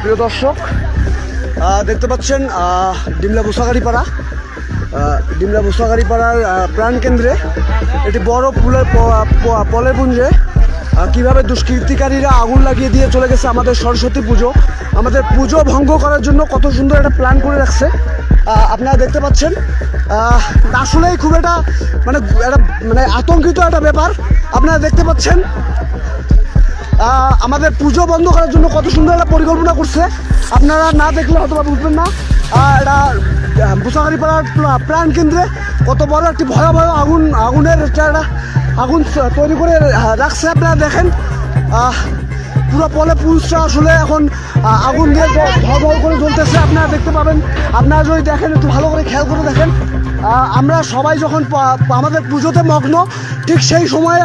প্রিয় দর্শক, দেখতে পাচ্ছেন ডিমলা বুসাগাড়িপাড়ার প্রাণকেন্দ্রে একটি বড় পলের পুঞ্জে কীভাবে দুষ্কৃতিকারীরা আগুন লাগিয়ে দিয়ে চলে গেছে আমাদের সরস্বতী পুজো। আমাদের পুজো ভঙ্গ করার জন্য কত সুন্দর একটা প্ল্যান করে রাখছে আপনারা দেখতে পাচ্ছেন। আসলেই খুব একটা আতঙ্কিত একটা ব্যাপার। আপনারা দেখতে পাচ্ছেন আমাদের পুজো বন্ধ করার জন্য কত সুন্দর একটা পরিকল্পনা করছে। আপনারা না দেখলে হয়তো বুঝবেন না। এটা বুসাগাড়িপাড়ার প্রাণ কেন্দ্রে কত বড় একটি ভয়াবহ আগুনের একটা আগুন তৈরি করে রাখছে। আপনারা দেখেন পুরো পুরুষরা আসলে এখন আগুন দিয়ে ভর করে জ্বলতেছে। আপনারা দেখতে পাবেন। আপনারা যদি দেখেন, একটু ভালো করে খেয়াল করে দেখেন। আমরা সবাই যখন আমাদের পুজোতে মগ্ন, ঠিক সেই সময়ে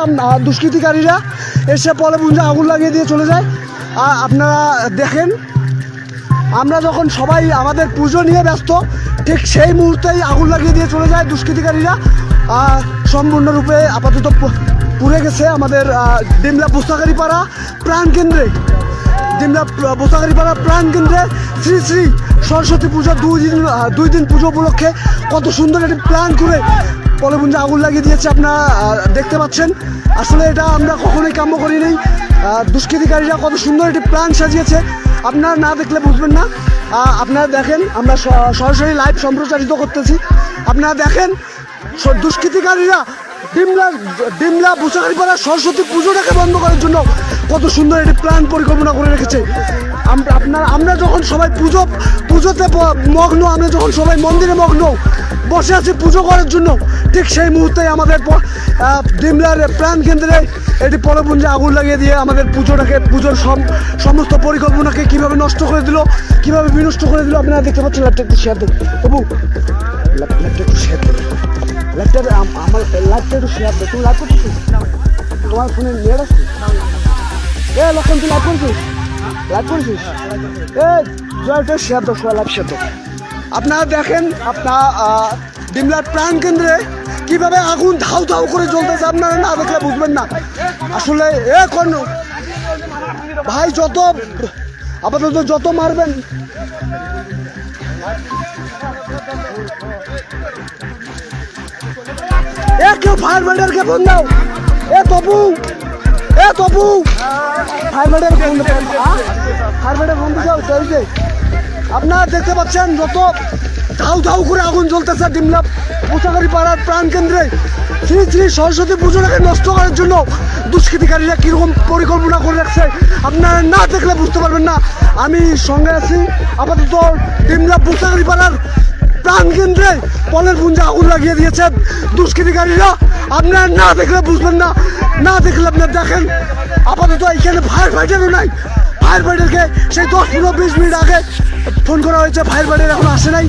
দুষ্কৃতিকারীরা এসে পুঞ্জে আগুন লাগিয়ে দিয়ে চলে যায়। আপনারা দেখেন, আমরা যখন সবাই আমাদের পুজো নিয়ে ব্যস্ত, ঠিক সেই মুহূর্তেই আগুন লাগিয়ে দিয়ে চলে যায় দুষ্কৃতিকারীরা। সম্পূর্ণরূপে আপাতত পুড়ে গেছে আমাদের ডিমলা বুসাগাড়িপাড়া প্রাণকেন্দ্রে। শ্রী শ্রী সরস্বতী পুজো 2 দিন পুজো উপলক্ষে কত সুন্দর একটি প্ল্যান করে পলেপুঞ্জে আগুন লাগিয়ে দিয়েছে। আপনারা দেখতে পাচ্ছেন। আসলে এটা আমরা কখনোই কাম্য করিনি। দুষ্কৃতিকারীরা কত সুন্দর একটি প্ল্যান সাজিয়েছে, আপনারা না দেখলে বুঝবেন না। আপনারা দেখেন, আমরা সরাসরি লাইভ সম্প্রচারিত করতেছি। আপনারা দেখেন, দুষ্কৃতিকারীরা ডিমলা বুসাগাড়িপাড়ার সরস্বতী পুজোটাকে বন্ধ করার জন্য কত সুন্দর একটি প্ল্যান পরিকল্পনা করে রেখেছে। আমরা যখন সবাই পুজোতে মগ্ন, আমরা যখন সবাই মন্দিরে মগ্ন বসে আছি পুজো করার জন্য, ঠিক সেই মুহূর্তে আমাদের ডিমলার প্রাণ কেন্দ্রে এটি পলেপুঞ্জে আগুন লাগিয়ে দিয়ে আমাদের পুজোর সমস্ত পরিকল্পনাকে কীভাবে নষ্ট করে দিল, কীভাবে বিনষ্ট করে দিল। আপনারা দেখতে পাচ্ছেন। ল্যাপটপ একটু শেয়ার দেন তবু, ল্যাপটপ একটু শেয়ার দেন। ল্যাপটপে আমার লাইভটা একটু শেয়ার দেয়। তুমি লাইভ করতেছিস? তোমার ফোনে নেট আছে? লক্ষণ, তুই লাইভ করেছিস? শেয়ার দাও, সবাই লাইভ শেয়ার দাও। আপনারা দেখেন, আপনার ডিমলার প্রাণ কেন্দ্রে কিভাবে আগুন ধাউ ধাউ করে জ্বলতেছে। আপনারা না দেখলে বুঝবেন না। আসলে এখন ভাই আপাতত যত মারবেন, কেউ ফায়ার ব্রিগেডকে ফোন দাও। তপু ফায়ার ব্রিগেড ফোন দাও। আপনারা দেখতে পাচ্ছেন যত ধাউ ধাউ করে আগুন জ্বলতেছে ডিমলা বুসাগাড়িপাড়ার প্রাণ কেন্দ্রে। শ্রী শ্রী সরস্বতী পুজোটাকে নষ্ট করার জন্য দুষ্কৃতিকারীরা কিরকম পরিকল্পনা করে রাখছে, আপনারা না দেখলে বুঝতে পারবেন না। আমি সঙ্গে আছি। আপাতত ডিমলা বুসাগাড়িপাড়ার প্রাণ কেন্দ্রে পলেপুঞ্জে আগুন লাগিয়ে দিয়েছে দুষ্কৃতিকারীরা। আপনারা না দেখলে বুঝবেন না। না দেখলে আপনারা দেখেন। আপাতত এখানে ফায়ার ফাইটারও নাই। ফায়ার ফাইটারকে সেই 10-15-20 মিনিট আগে ফোন করা হয়েছে, ফায়ার ফাইটার এখন আসে নাই।